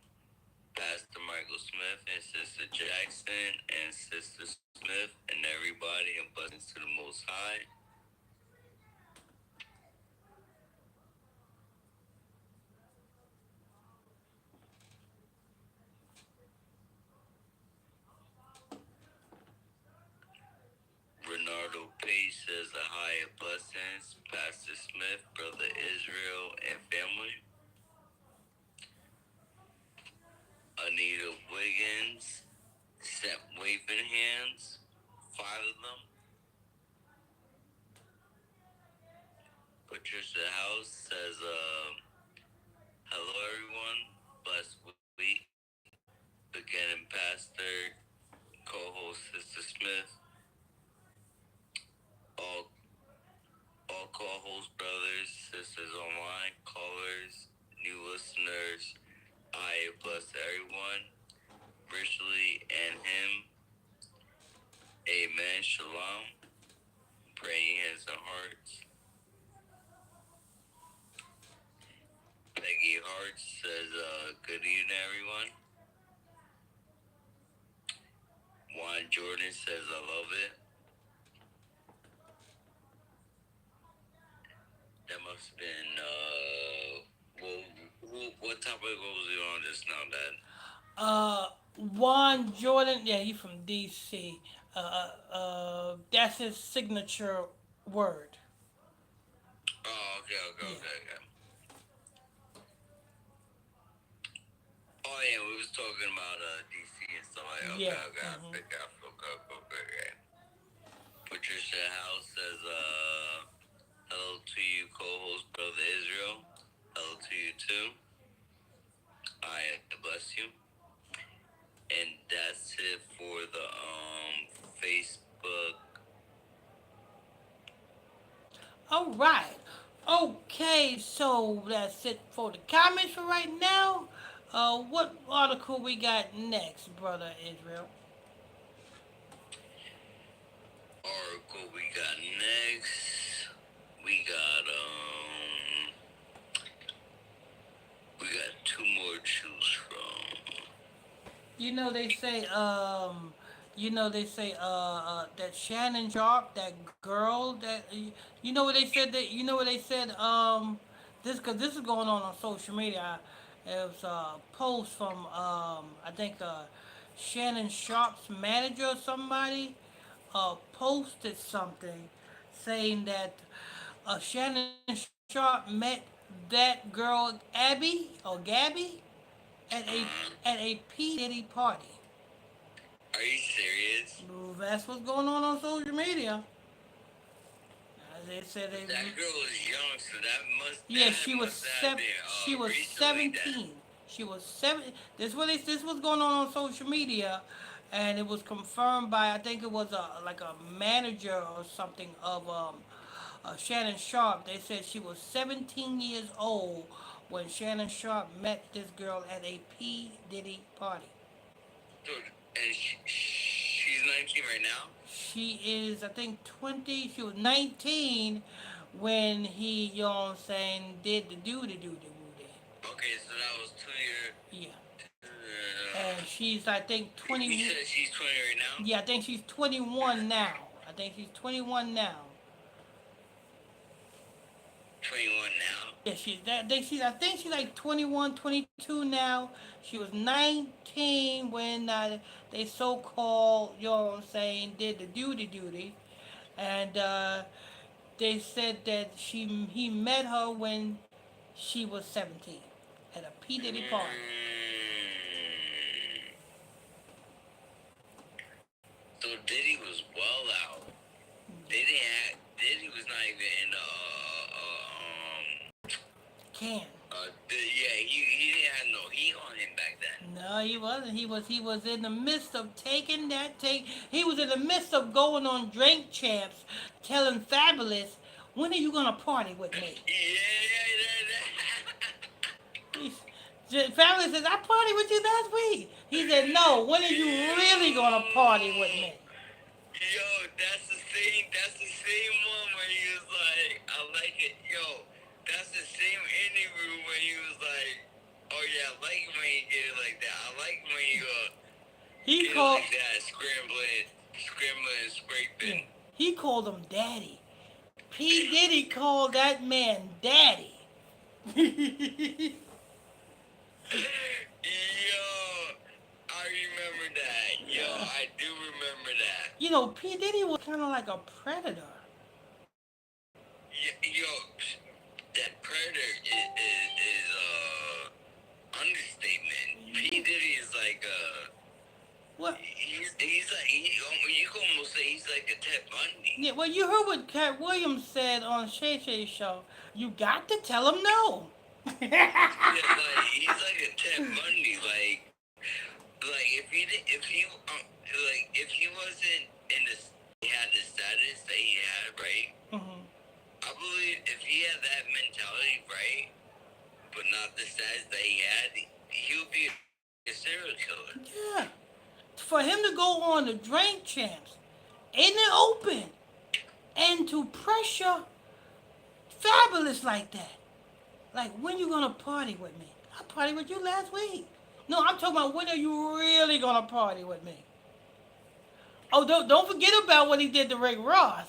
Pastor Michael Smith and Sister Jackson and Sister Smith and everybody, and blessings to the Most High. Renardo Page says a higher blessings. Pastor Smith, Brother Israel, and family. Anita Wiggins sent waving hands. 5 of them. Patricia House says, hello everyone. Blessed week. Beginning Pastor, co-host Sister Smith. All all co-host brothers, sisters online, callers, new listeners. I bless everyone richly and him. Amen. Shalom. Praying hands and hearts. Peggy Hart says, good evening, everyone. Juan Jordan says, I love it. That must have been, what topic was we on just now, Dad? Juan Jordan, yeah, he's from DC. That's his signature word. Oh, okay, okay, Yeah. okay, okay. Oh, yeah, we was talking about, DC and stuff like that. Okay, Yeah. okay, I Mm-hmm. think I forgot, okay. Patricia House says, hello to you, co-host Brother Israel. Hello to you, too. I bless you. And that's it for the Facebook. All right. Okay, so that's it for the comments for right now. What article we got next, brother Israel? Article we got next. We got two more to choose from. You know they say that Shannon Sharp, that girl that you know what they said that you know what they said this cuz this is going on social media. It was a post from I think Shannon Sharp's manager or somebody posted something saying that Shannon Sharp met that girl Abby or Gabby at a P Diddy party. Are you serious? That's what's going on social media. They said they. That girl was young, so Yeah, that must have been She was recently then. 17. She was seven. This was going on social media, and it was confirmed by I think it was like a manager or something of Shannon Sharp. They said she was 17 years old when Shannon Sharp met this girl at a P Diddy party. So, and she's 19 right now. She is, I think, 20. She was 19 when he, you know what I'm saying, did the do. Okay, so that was 2 years. Yeah. Uh, And she's, I think, you 20. said she's 20 right now. Yeah, I think she's 21 now. I think she's 21 now. 21 now. Yeah, she's that. I think she's like 21, 22 now. She was 19 when they so called, you know what I'm saying, did the duty, and they said that he met her when she was 17 at a P Diddy party. So Diddy was well out. Diddy was not even in the Can. yeah, he didn't have no heat on him back then. No, he wasn't. He was in the midst of taking that take. He was in the midst of going on Drink Champs, telling Fabulous, "When are you gonna party with me?" Fabulous says, "I partied with you last week." He said, "No. When are you really gonna party with me?" Yo, that's the same. That's the same one where he was like, "I like it." Yo, that's the same interview where he was like, "Oh yeah, I like when you get it like that. I like when you He get it called. like that, scrambling, and Yeah, scraping." he called him Daddy. P Diddy called that man Daddy. Yo, I remember that. Yo, I do remember that. P Diddy was kind of like a predator. Yo, that predator is understatement. P Diddy is like What? he's like you can almost say he's like a Ted Bundy. Yeah, well, you heard what Cat Williams said on Shay Shay's show. You got to tell him no. Yeah, like he's like a Ted Bundy. Like if he wasn't in this, he had the status that he had, right? Mm-hmm. I believe if he had that mentality, right, but not the status that he had, he would be a serial killer. Yeah. For him to go on the Drink Champs in the open and to pressure Fabulous like that. Like, when you gonna party with me? I partied with you last week. No, I'm talking about when are you really gonna party with me? Oh, don't forget about what he did to Rick Ross.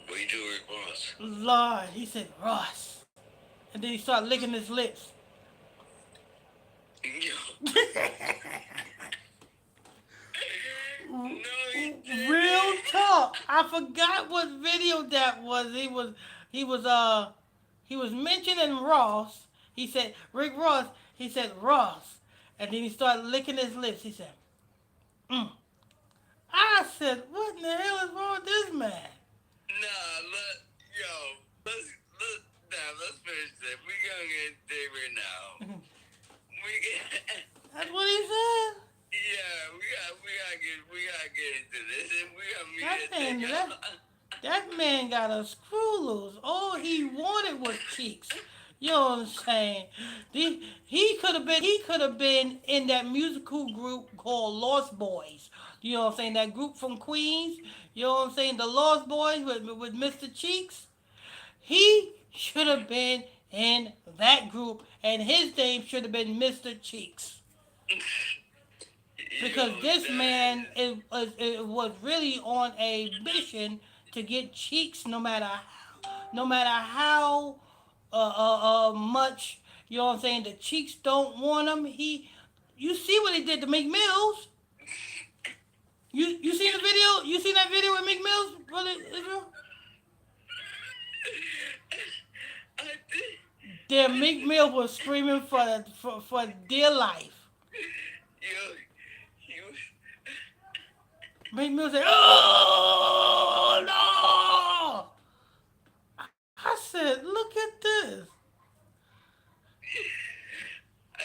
What you do, Rick Ross? Lord, he said Ross, and then he started licking his lips. No. No, he didn't. Real talk. I forgot what video that was. He was mentioning Ross. He said Rick Ross. He said Ross, and then he started licking his lips. He said, mm. I said, what in the hell is wrong with this man? Let's finish this. We gonna get there right now. That's what he said. Yeah, we gotta get into this, and we gotta meet That man got a screw loose. All he wanted was cheeks. You know what I'm saying? He could have been in that musical group called Lost Boys. You know what I'm saying? That group from Queens. You know what I'm saying? The Lost Boys with Mr. Cheeks. He should have been in that group, and his name should have been Mr. Cheeks. Because this man was really on a mission to get Cheeks, no matter how much, you know what I'm saying, the Cheeks don't want him. You see what he did to Meek Mills. You seen the video? You seen that video with Meek Mills, brother Israel? I did. There, Meek Mill was screaming for dear life. Yo, he was. Meek Mill said, "Oh no!" I said, "Look at this." I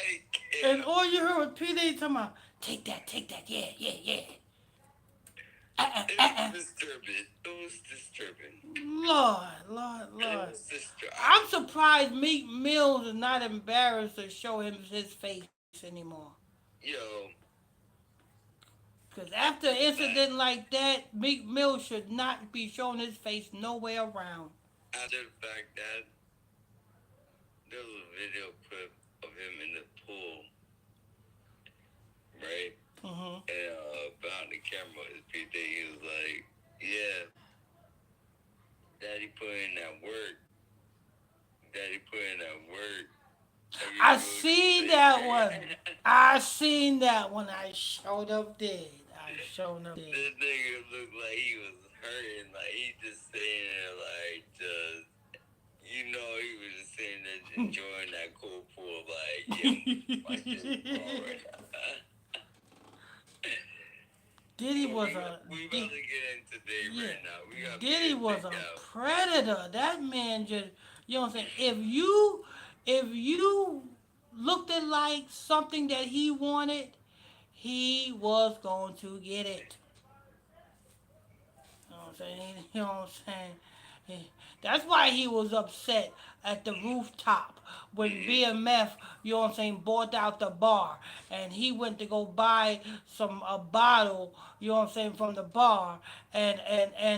And can't. all you heard was P. Diddy talking about, take that, yeah, yeah, yeah. It was disturbing. It was disturbing. Lord. It was disturbing. I'm surprised Meek Mills is not embarrassed to show him his face anymore. Yo, Because after an incident like that, Meek Mill should not be showing his face nowhere around. after the fact that there was a video clip of him in the pool, right? Mm-hmm. and behind the camera is P. Diddy. He was like, "Yeah, Daddy put in that work. Daddy put in that work. I can I go to seen sleep." that one. I seen that one. I showed up dead. I showed up dead. This nigga looked like he was hurting. Like he just sitting there, like just he was just sitting there enjoying that cool pool. Like, yeah, my shit is all right now. Diddy But was a we about to get into day yeah. right now. We gotta Diddy get was into a predator. That man just you know what I'm saying. If you looked at like something that he wanted, he was going to get it. You know what I'm saying? You know what I'm saying? That's why he was upset at the rooftop when BMF, you know what I'm saying, bought out the bar and he went to go buy some a bottle, you know what I'm saying, from the bar and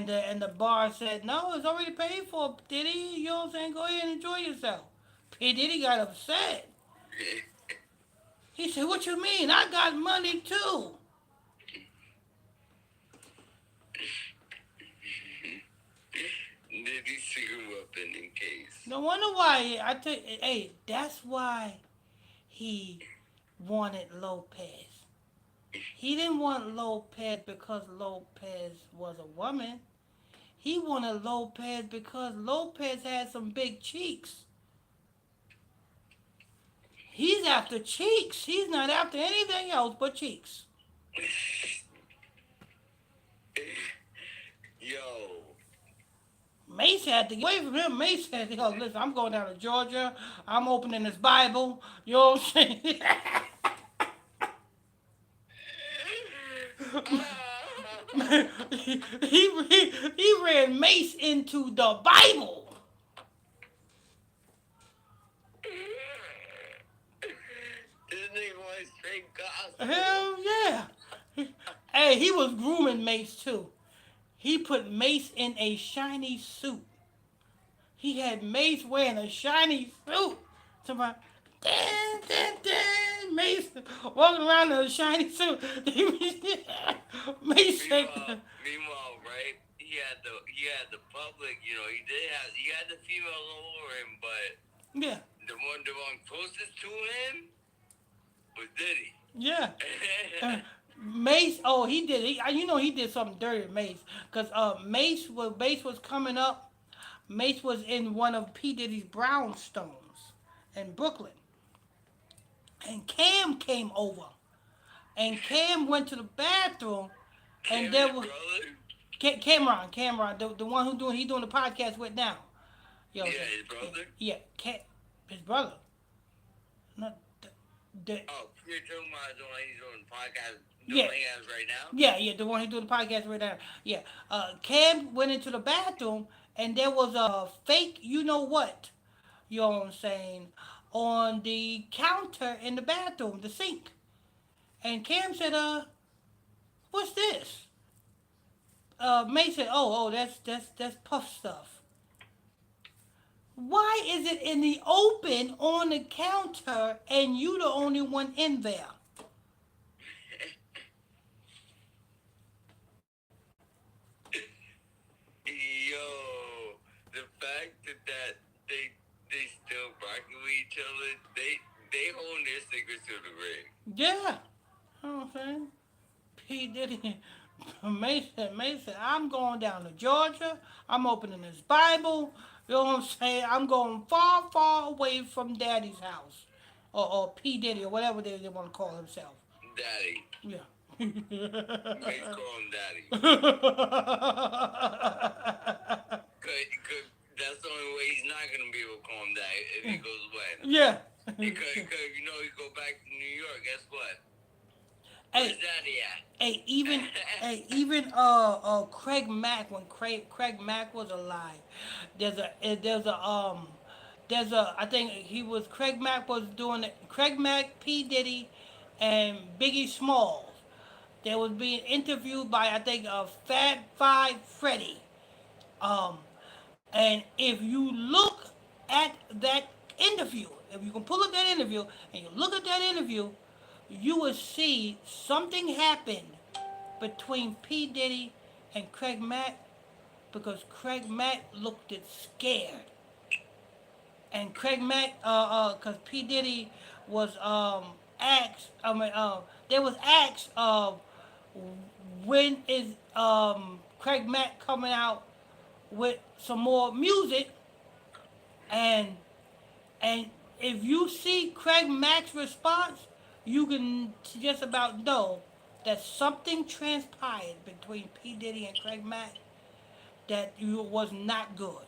the bar said, "No, it's already paid for, Diddy, you know what I'm saying, go ahead and enjoy yourself." P. Diddy got upset. He said, "What you mean? I got money too." Did he secret weapon in case? No wonder why I tell you, hey, that's why he wanted Lopez. He didn't want Lopez because Lopez was a woman. He wanted Lopez because Lopez had some big cheeks. He's after cheeks. He's not after anything else but cheeks. Yo, Mace had to get away from him. Mace said, "Yo, listen, I'm going down to Georgia. I'm opening this Bible." You know what I'm saying? he ran Mace into the Bible. this nigga went straight gospel. Hell yeah. Hey, he was grooming Mace too. He put Mace in a shiny suit. He had Mace wearing a shiny suit. Somebody, dan, dan, dan, Mace walking around in a shiny suit. Mace said, Right? He had the public. He had the female all over him, but yeah, the one closest to him was Diddy. yeah. Mace, oh, he did. He did something dirty to Mace, cause Mace was coming up. Mace was in one of P Diddy's brownstones in Brooklyn, and Cam came over, and Cam went to the bathroom, and Cam there his was brother. Cameron, the one he doing the podcast with now. You know what I'm Yeah, saying? his brother. Yeah, his brother. Not the Oh, you're talking about the one he's doing the podcast, the yeah. one he has right now. Yeah, the one he doing the podcast right now. Yeah, Cam went into the bathroom and there was a fake, you know what? You know what I'm saying? On the counter in the bathroom, the sink. And Cam said, what's this? May said, oh, that's puff stuff. Why is it in the open on the counter and you the only one in there? Yo, the fact that they still rocking with each other, they hold their secrets to the grave. Yeah. You know what I'm saying? P. Diddy, Mason, I'm going down to Georgia. I'm opening this Bible. You know what I'm saying? I'm going far, far away from Daddy's house. Or P. Diddy, or whatever they want to call himself. Daddy. Yeah. Mace call him Daddy. Cause that's the only way he's not gonna be able to call him Daddy if he goes away. Yeah. Because he go back to New York. Guess what? Hey, Where's Daddy at? even Craig Mack, when Craig Mack was alive, there's a I think he was Craig Mack was doing it. Craig Mack, P Diddy, and Biggie Smalls. They was being interviewed by I think Fab Five Freddy. Um, and if you look at that interview, if you can pull up that interview and you look at that interview, you would see something happened between P. Diddy and Craig Mack because Craig Mack looked it scared. And Craig Mack, cause P Diddy was asked. There was asked when is Craig Mack coming out with some more music, and and if you see Craig Mack's response, you can just about know that something transpired between P Diddy and Craig Mack that was not good.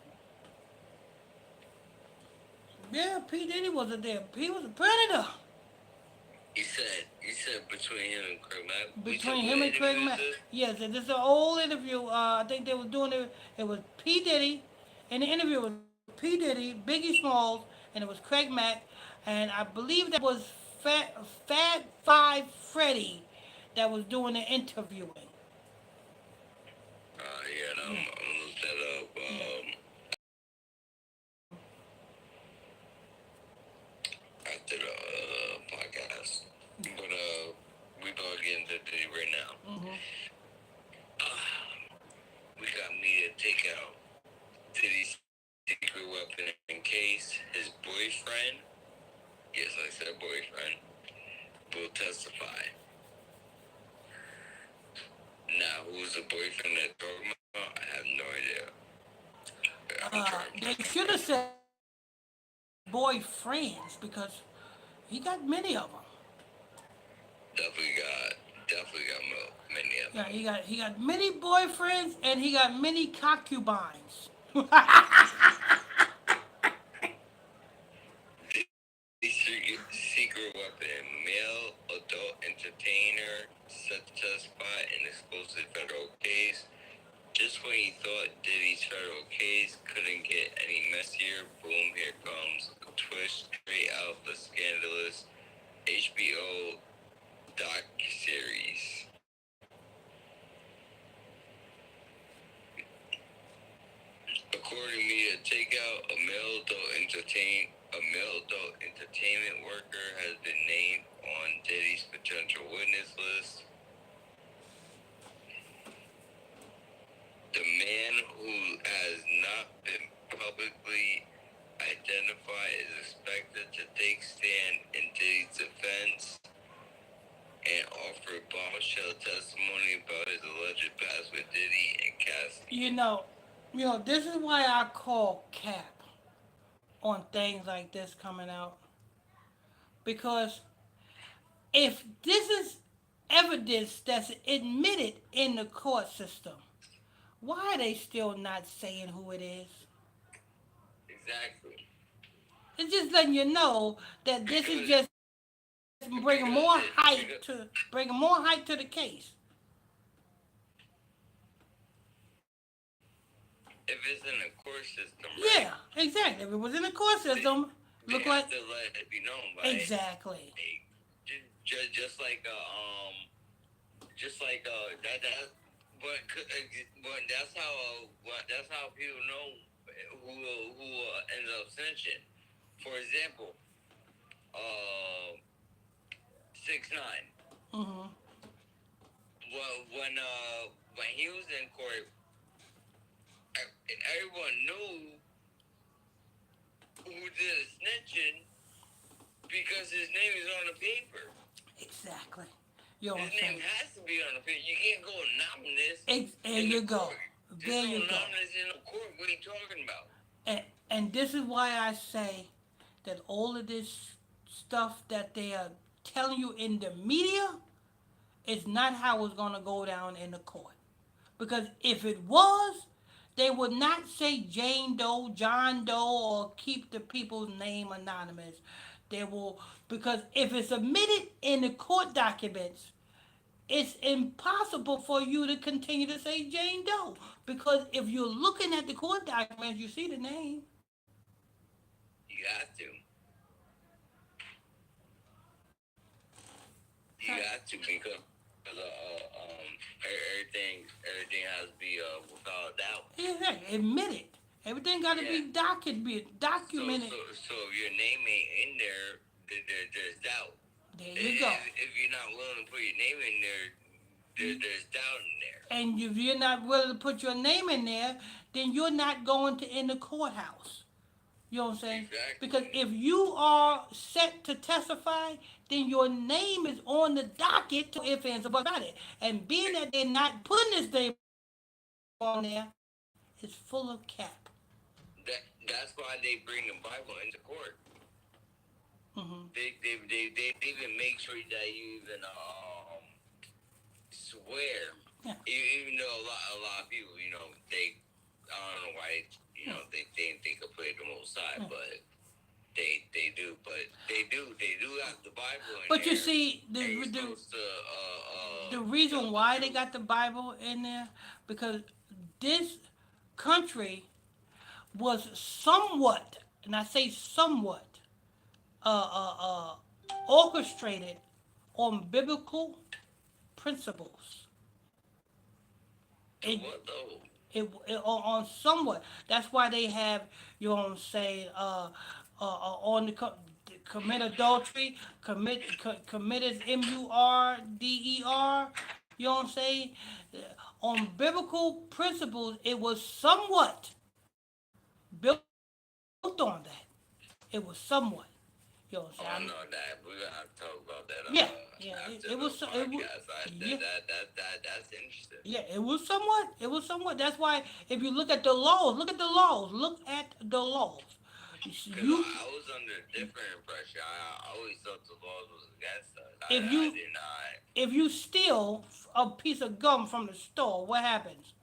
Yeah, P Diddy wasn't there. He was a predator. You said between him and Craig Mack. We said Between what him and Craig interview is Mack. this? Yes, and this is an old interview. I think they was doing it. It was P Diddy, and the interview was P Diddy, Biggie Smalls, and it was Craig Mack, and I believe that was Fat Five Freddy that was doing the interviewing. Yeah, no, Yeah, I'm gonna look that up. yeah. After the podcast. But we gonna get into Diddy right now. Mm-hmm. We got me to take out Diddy's secret weapon in case his boyfriend, yes, I said boyfriend, will testify. Now, who's the boyfriend that talking about? I have no idea. I'm trying to They find should have said boyfriends because he got many of them. Many of Yeah, them. he got many boyfriends and he got many concubines. Secret weapon, male adult entertainer set to testify in exclusive federal case. Just when you thought Diddy's federal case couldn't get any messier, boom, here comes a twist straight out the scandalous HBO docuseries. According to Media Takeout, a male adult entertainment worker has been named on Diddy's potential witness list. The man who has not been publicly identified is expected to take stand in Diddy's defense and offer bombshell testimony about his alleged past with Diddy and Cassie. This is why I call cap on things like this coming out. Because if this is evidence that's admitted in the court system, why are they still not saying who it is? Exactly. It's just letting you know that this is just Because bringing more hype to the case. if it's in a court system, right? Yeah, exactly. If it was in the court system, They look have like to let it be known, right? exactly. Just like but that's how people know who ends up snitching. For example, uh, 6ix9ine. Mhm. Well, when he was in court, everyone knew who did the snitching because his name is on the paper. Exactly. You know what His I'm name saying? has to be on the paper. You can't go anonymous There in the you go. court. There There's no you go. anonymous in the court. What are you talking about? And this is why I say that all of this stuff that they are telling you in the media is not how it's going to go down in the court. Because if it was, they would not say Jane Doe, John Doe, or keep the people's name anonymous. They will, because if it's admitted in the court documents, it's impossible for you to continue to say Jane Doe. Because if you're looking at the court documents, you see the name. You have to. You have to because everything has to be without a doubt. Yeah, admit it. Everything got to be documented. So if your name ain't in there, there's doubt. There you go. If you're not willing to put your name in there's doubt in there. And if you're not willing to put your name in there, then you're not going to in the courthouse. You know what I'm saying? Because Exactly. if you are set to testify, then your name is on the docket to if and about it. And being that they're not putting this name on there, it's full of cap. That's why they bring the Bible into court. Mm-hmm. They even make sure that you even swear. Yeah. Even though a lot of people, they I don't know why they think they could play the most side, but they do. But they do have the Bible in But you there. see, And you're supposed to the tell reason the why they truth. got the Bible in there, because this country was somewhat, and I say somewhat, orchestrated on biblical principles. To It, what though? on somewhat. That's why they have, you know what I'm saying, on the commit adultery, committed murder. You know what I'm saying? On biblical principles, it was somewhat built on that. It was somewhat. You know what I'm saying? Oh, I know that. We're gonna have to talk about that Yeah, yeah. after It the was. It was. podcast. Yeah. That's interesting. Yeah, it was somewhat. It was somewhat. That's why if you look at the laws, look at the laws. Look at the laws. Because You, I was under a different impression. I always thought the laws was against us. if I you did not. if you steal a piece of gum from the store, what happens?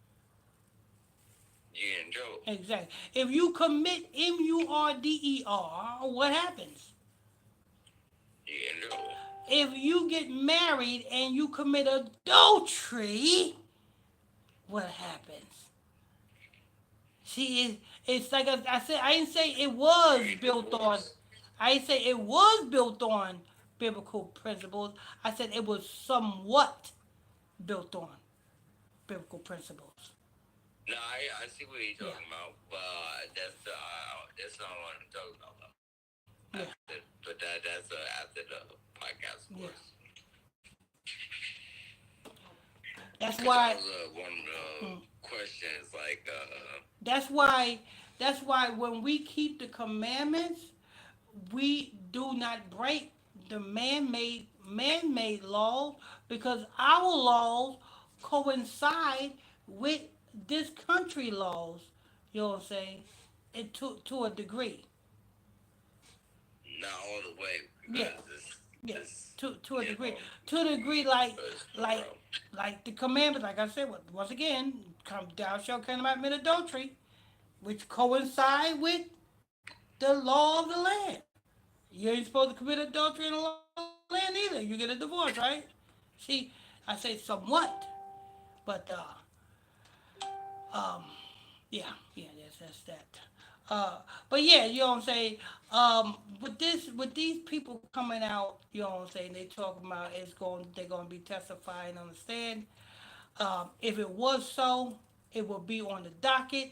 You in trouble. Exactly. If you commit murder, what happens? You in trouble. If you get married and you commit adultery, what happens? See, it's like I said. I didn't say it You was get built on. divorced. I didn't say it was built on biblical principles. I said it was somewhat built on biblical principles. No, I see what you're Yeah, talking about, but that's not what I'm talking about. yeah, After, but that's after the podcast, of yeah. course. That's Because that why. was one of the Mm, questions, like, that's why. That's why when we keep the commandments, we do not break the man-made laws because our laws coincide with this country laws. You know what I'm saying? To a degree. not all the way, Yeah, because yeah. this, To a degree. To a degree, it's like thorough. like the commandments. Like I said, once again, come thou shalt cannot commit adultery, which coincide with the law of the land. You ain't supposed to commit adultery in the law of the land either. You get a divorce, right? See, I say somewhat, but um, yeah, that's that. But yeah, you know what I'm saying. With these people coming out, you know what I'm saying. They talking about they're going to be testifying on the stand. If it was so, it will be on the docket.